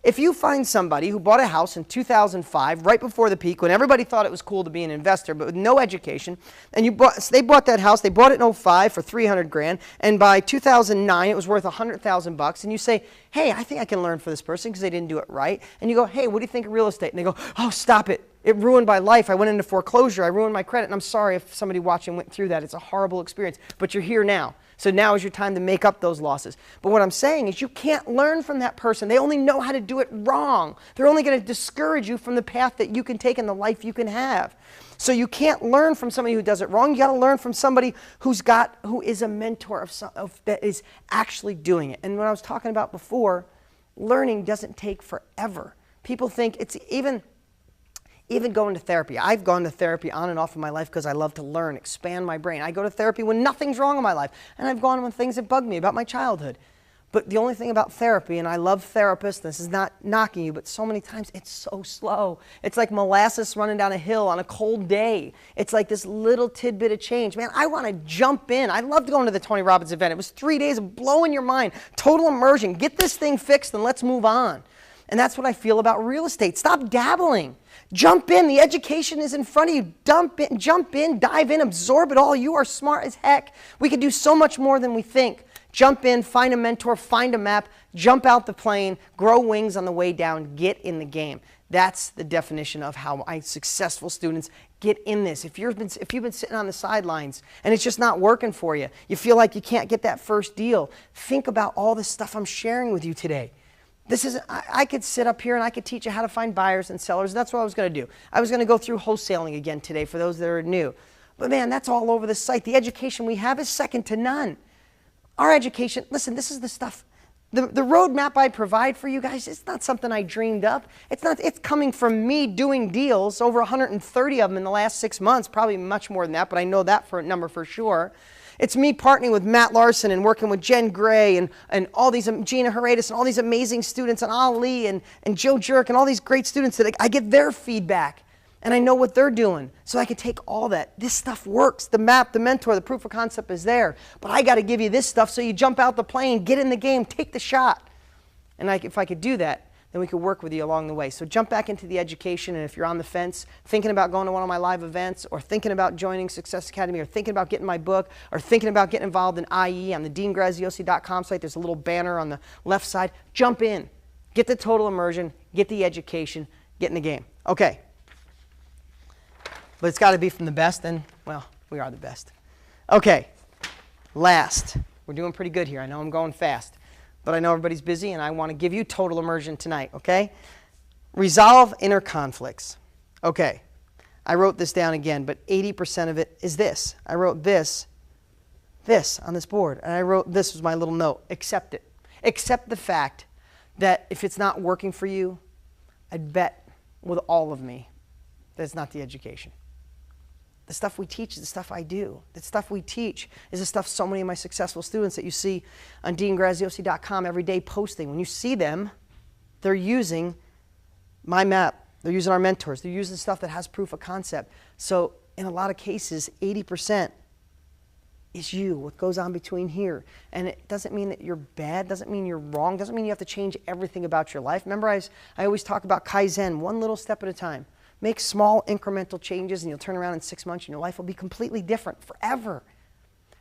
If you find somebody who bought a house in 2005, right before the peak, when everybody thought it was cool to be an investor, but with no education, and they bought that house, they bought it in '05 for 300 grand, and by 2009 it was worth 100,000 bucks, and you say, hey, I think I can learn for this person because they didn't do it right, and you go, hey, what do you think of real estate? And they go, oh, stop it. It ruined my life. I went into foreclosure. I ruined my credit, and I'm sorry if somebody watching went through that. It's a horrible experience, but you're here now. So now is your time to make up those losses. But what I'm saying is you can't learn from that person. They only know how to do it wrong. They're only going to discourage you from the path that you can take and the life you can have. So you can't learn from somebody who does it wrong. You got to learn from somebody who is a mentor that is actually doing it. And what I was talking about before, learning doesn't take forever. People think it's even going to therapy. I've gone to therapy on and off in my life because I love to learn, expand my brain. I go to therapy when nothing's wrong in my life. And I've gone when things have bugged me about my childhood. But the only thing about therapy, and I love therapists, this is not knocking you, but so many times it's so slow. It's like molasses running down a hill on a cold day. It's like this little tidbit of change. Man, I want to jump in. I loved going to the Tony Robbins event. It was 3 days of blowing your mind, total immersion. Get this thing fixed and let's move on. And that's what I feel about real estate. Stop dabbling. Jump in. The education is in front of you. Jump in, dive in, absorb it all. You are smart as heck. We could do so much more than we think. Jump in, find a mentor, find a map, jump out the plane, grow wings on the way down, get in the game. That's the definition of how my successful students get in this. If you've been sitting on the sidelines and it's just not working for you, you feel like you can't get that first deal, think about all the stuff I'm sharing with you today. I could sit up here and I could teach you how to find buyers and sellers. That's what I was going to do. I was going to go through wholesaling again today for those that are new. But man, that's all over the site. The education we have is second to none. Our education, listen, this is the stuff, the roadmap I provide for you guys, it's not something I dreamed up. It's coming from me doing deals, over 130 of them in the last 6 months, probably much more than that, but I know that for a number for sure. It's me partnering with Matt Larson and working with Jen Gray and all these, Gina Heredis and all these amazing students, and Ali and Joe Jerk and all these great students that I get their feedback and I know what they're doing. So I can take all that. This stuff works. The map, the mentor, the proof of concept is there. But I got to give you this stuff so you jump out the plane, get in the game, take the shot. And if I could do that, then we could work with you along the way. So jump back into the education, and if you're on the fence, thinking about going to one of my live events, or thinking about joining Success Academy, or thinking about getting my book, or thinking about getting involved in IE on the DeanGraziosi.com site, there's a little banner on the left side. Jump in. Get the total immersion. Get the education. Get in the game. Okay. But it's got to be from the best, and, well, we are the best. Okay. Last. We're doing pretty good here. I know I'm going fast. But I know everybody's busy, and I want to give you total immersion tonight, okay? Resolve inner conflicts. Okay, I wrote this down again, but 80% of it is this. I wrote this on this board, and I wrote, this was my little note, accept it. Accept the fact that if it's not working for you, I'd bet with all of me that it's not the education. The stuff we teach is the stuff I do. The stuff we teach is the stuff so many of my successful students that you see on DeanGraziosi.com every day posting. When you see them, they're using my map. They're using our mentors. They're using stuff that has proof of concept. So in a lot of cases, 80% is you, what goes on between here. And it doesn't mean that you're bad, doesn't mean you're wrong, doesn't mean you have to change everything about your life. Remember, I always talk about Kaizen, one little step at a time. Make small incremental changes and you'll turn around in 6 months and your life will be completely different forever.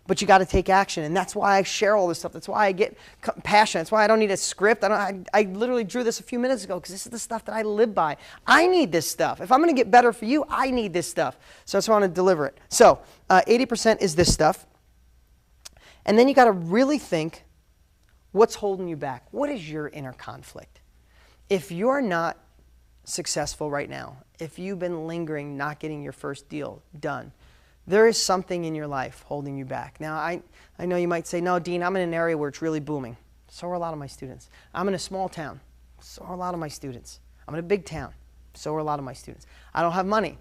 But you got to take action, and that's why I share all this stuff. That's why I get passionate. That's why I don't need a script. I literally drew this a few minutes ago because this is the stuff that I live by. I need this stuff. If I'm going to get better for you, I need this stuff. So that's why I want to deliver it. So 80% is this stuff. And then you got to really think, what's holding you back? What is your inner conflict? If you're not successful right now, if you've been lingering, not getting your first deal done, there is something in your life holding you back. Now, I know you might say, no, Dean, I'm in an area where it's really booming. So are a lot of my students. I'm in a small town. So are a lot of my students. I'm in a big town. So are a lot of my students. I don't have money.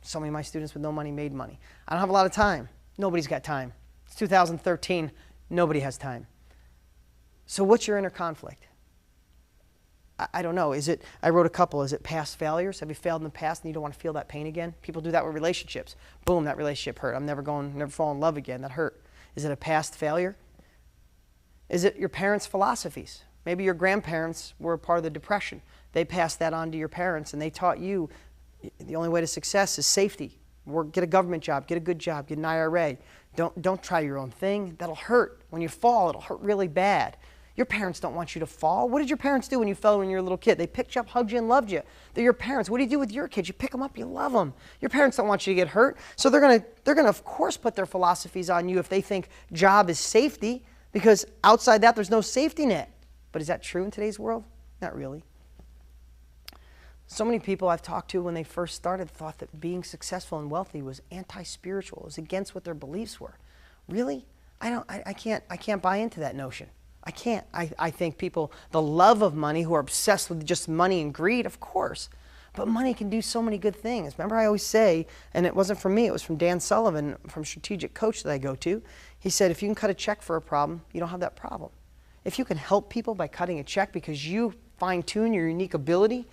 So many of my students with no money made money. I don't have a lot of time. Nobody's got time. It's 2013. Nobody has time. So what's your inner conflict? I don't know. I wrote a couple. Is it past failures? Have you failed in the past and you don't want to feel that pain again? People do that with relationships. Boom, that relationship hurt. I'm never fall in love again. That hurt. Is it a past failure? Is it your parents' philosophies? Maybe your grandparents were a part of the Depression. They passed that on to your parents, and they taught you the only way to success is safety. Get a government job, get a good job, get an IRA. Don't try your own thing. That'll hurt. When you fall, it'll hurt really bad. Your parents don't want you to fall. What did your parents do when you fell when you were a little kid? They picked you up, hugged you, and loved you. They're your parents. What do you do with your kids? You pick them up, you love them. Your parents don't want you to get hurt. So they're gonna of course put their philosophies on you if they think job is safety, because outside that there's no safety net. But is that true in today's world? Not really. So many people I've talked to when they first started thought that being successful and wealthy was anti-spiritual. It was against what their beliefs were. Really? I can't buy into that notion. I can't. I think people, the love of money, who are obsessed with just money and greed, of course. But money can do so many good things. Remember, I always say, and it wasn't from me, it was from Dan Sullivan, from Strategic Coach that I go to. He said, if you can cut a check for a problem, you don't have that problem. If you can help people by cutting a check because you fine-tune your unique ability,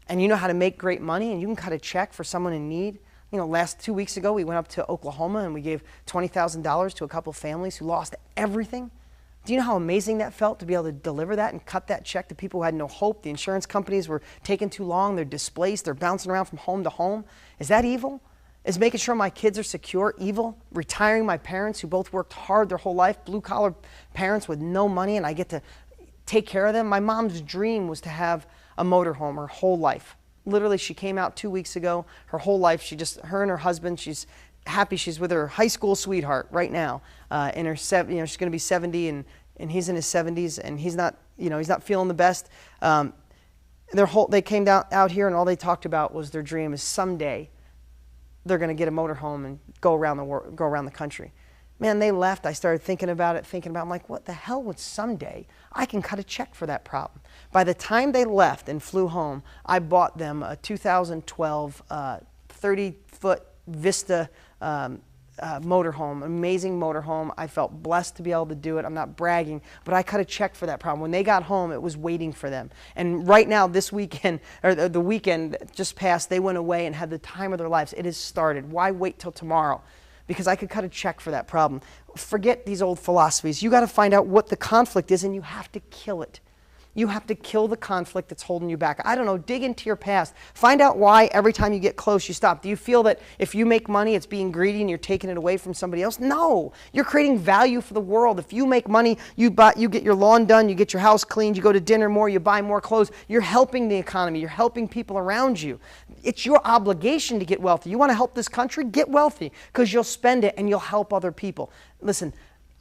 and you know how to make great money, and you can cut a check for someone in need. You know, last 2 weeks ago, we went up to Oklahoma and we gave $20,000 to a couple families who lost everything. Do you know how amazing that felt to be able to deliver that and cut that check to people who had no hope? The insurance companies were taking too long. They're displaced. They're bouncing around from home to home. Is that evil? Is making sure my kids are secure evil? Retiring my parents who both worked hard their whole life, blue-collar parents with no money, and I get to take care of them? My mom's dream was to have a motorhome her whole life. Literally, she came out 2 weeks ago. Her whole life, her and her husband, she's happy. She's with her high school sweetheart right now. In her she's going to be 70, and he's in his 70s, and he's not feeling the best. They came out here, and all they talked about was their dream is someday they're going to get a motorhome and go around the country. Man, they left. I started thinking about it, I'm like, what the hell would someday? I can cut a check for that problem. By the time they left and flew home, I bought them a 2012 30-foot Vista motorhome, amazing motorhome. I felt blessed to be able to do it. I'm not bragging, but I cut a check for that problem. When they got home, it was waiting for them. And right now, this weekend, or the weekend just passed, they went away and had the time of their lives. It has started. Why wait till tomorrow? Because I could cut a check for that problem. Forget these old philosophies. You got to find out what the conflict is, and you have to kill it. You have to kill the conflict that's holding you back. I don't know, dig into your past. Find out why every time you get close, you stop. Do you feel that if you make money, it's being greedy and you're taking it away from somebody else? No, you're creating value for the world. If you make money, you get your lawn done, you get your house cleaned, you go to dinner more, you buy more clothes. You're helping the economy. You're helping people around you. It's your obligation to get wealthy. You want to help this country? Get wealthy, because you'll spend it and you'll help other people. Listen,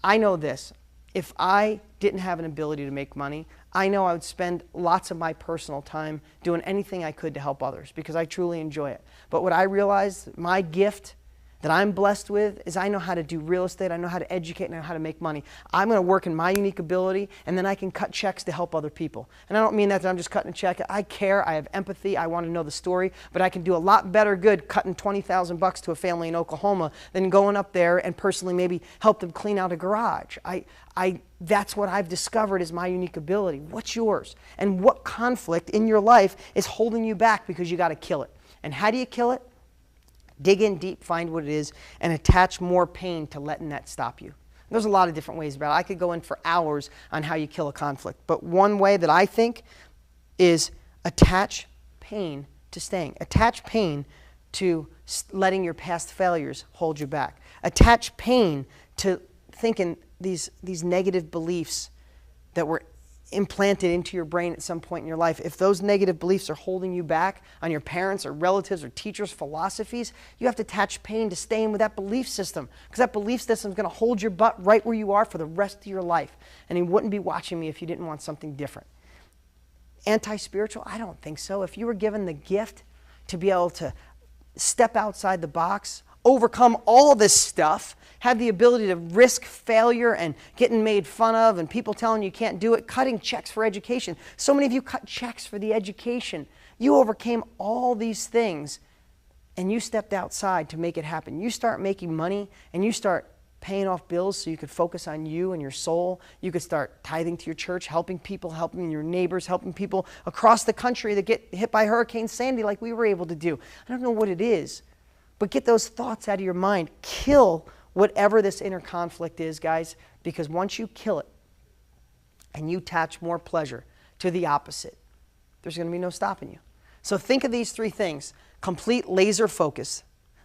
I know this. If I didn't have an ability to make money, I know I would spend lots of my personal time doing anything I could to help others, because I truly enjoy it. But what I realized, my gift that I'm blessed with, is I know how to do real estate, I know how to educate, and I know how to make money. I'm going to work in my unique ability, and then I can cut checks to help other people. And I don't mean that I'm just cutting a check. I care, I have empathy, I want to know the story, but I can do a lot better good cutting $20,000 to a family in Oklahoma than going up there and personally maybe help them clean out a garage. That's what I've discovered is my unique ability. What's yours? And what conflict in your life is holding you back, because you got to kill it. And how do you kill it? Dig in deep, find what it is, and attach more pain to letting that stop you. There's a lot of different ways about it. I could go in for hours on how you kill a conflict. But one way that I think is attach pain to staying. Attach pain to letting your past failures hold you back. Attach pain to thinking these negative beliefs that were implanted into your brain at some point in your life. If those negative beliefs are holding you back on your parents or relatives or teachers' philosophies, you have to attach pain to staying with that belief system, because that belief system is going to hold your butt right where you are for the rest of your life. And he wouldn't be watching me if you didn't want something different. Anti-spiritual? I don't think so. If you were given the gift to be able to step outside the box, overcome all this stuff, have the ability to risk failure and getting made fun of and people telling you can't do it, cutting checks for education. So many of you cut checks for the education. You overcame all these things, and you stepped outside to make it happen. You start making money, and you start paying off bills so you could focus on you and your soul. You could start tithing to your church, helping people, helping your neighbors, helping people across the country that get hit by Hurricane Sandy like we were able to do. I don't know what it is, but get those thoughts out of your mind. Kill whatever this inner conflict is, guys, because once you kill it, and you attach more pleasure to the opposite, there's going to be no stopping you. So think of these three things: complete laser focus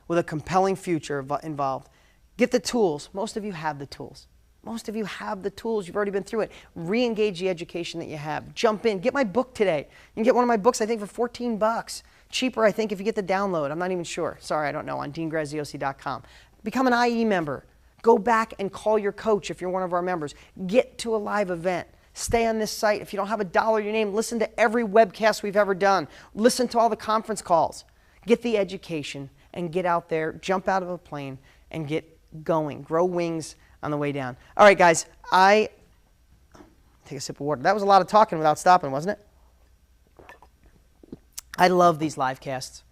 with a compelling future involved. Get the tools. Most of you have the tools. Most of you have the tools. You've already been through it. Re-engage the education that you have. Jump in. Get my book today. You can get one of my books, I think, for 14 bucks. Cheaper, I think, if you get the download. I'm not even sure. Sorry, I don't know. On deangraziosi.com. Become an IE member. Go back and call your coach if you're one of our members. Get to a live event. Stay on this site. If you don't have $1 in your name, listen to every webcast we've ever done. Listen to all the conference calls. Get the education and get out there, jump out of a plane, and get going. Grow wings on the way down. All right, guys, take a sip of water. That was a lot of talking without stopping, wasn't it? I love these live casts.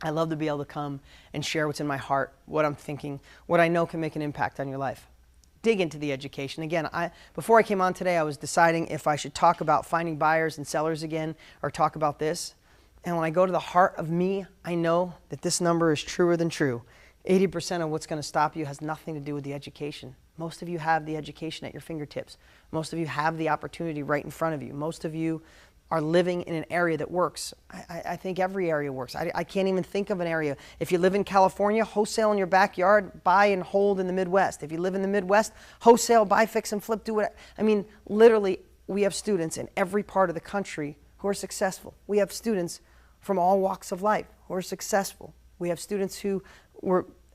I love to be able to come and share what's in my heart, what I'm thinking, what I know can make an impact on your life. Dig into the education. Again, before I came on today, I was deciding if I should talk about finding buyers and sellers again or talk about this. And when I go to the heart of me, I know that this number is truer than true. 80% of what's going to stop you has nothing to do with the education. Most of you have the education at your fingertips. Most of you have the opportunity right in front of you. Most of you are living in an area that works. I think every area works. I can't even think of an area. If you live in California, wholesale in your backyard, buy and hold in the Midwest. If you live in the Midwest, wholesale, buy, fix, and flip, do it. I mean, literally, we have students in every part of the country who are successful. We have students from all walks of life who are successful. We have students who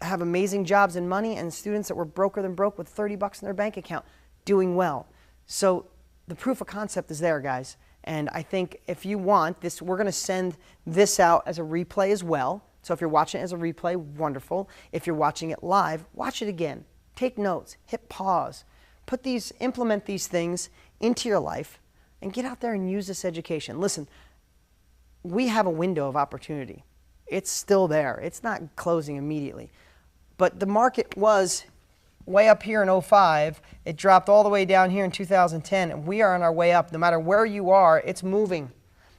have amazing jobs and money, and students that were broker than broke with 30 bucks in their bank account doing well. So the proof of concept is there, guys. And I think if you want this, we're going to send this out as a replay as well. So if you're watching it as a replay, wonderful. If you're watching it live, watch it again. Take notes, hit pause, implement these things into your life, and get out there and use this education. Listen, we have a window of opportunity. It's still there. It's not closing immediately. But the market was way up here in 05. It dropped all the way down here in 2010, and we are on our way up. No matter where you are, it's moving.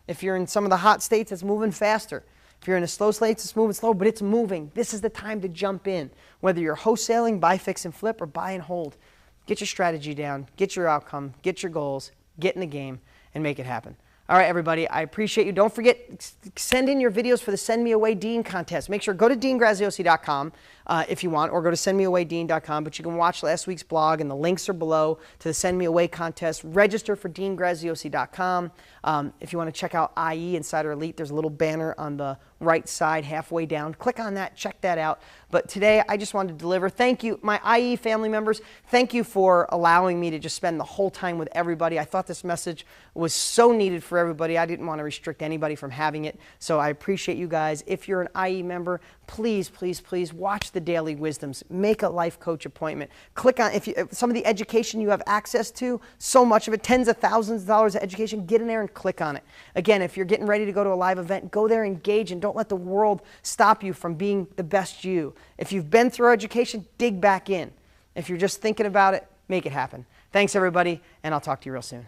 If you're in some of the hot states, it's moving faster. If you're in the slow states, it's moving slow, but it's moving. This is the time to jump in. Whether you're wholesaling, buy, fix, and flip, or buy and hold. Get your strategy down, get your outcome, get your goals, get in the game, and make it happen. All right, everybody, I appreciate you. Don't forget, send in your videos for the Send Me Away Dean contest. Make sure, go to deangraziosi.com if you want, or go to sendmeawaydean.com, but you can watch last week's blog, and the links are below to the Send Me Away contest. Register for deangraziosi.com. If you want to check out IE Insider Elite, there's a little banner on the right side, halfway down. Click on that, check that out. But today, I just wanted to deliver. Thank you, my IE family members. Thank you for allowing me to just spend the whole time with everybody. I thought this message was so needed for everybody. I didn't want to restrict anybody from having it, so I appreciate you guys. If you're an IE member, please, please, please watch the Daily Wisdoms. Make a life coach appointment. Click on, if some of the education you have access to, so much of it, tens of thousands of dollars of education, get in there and click on it. Again, if you're getting ready to go to a live event, go there, engage, and don't let the world stop you from being the best you. If you've been through education, dig back in. If you're just thinking about it, make it happen. Thanks, everybody, and I'll talk to you real soon.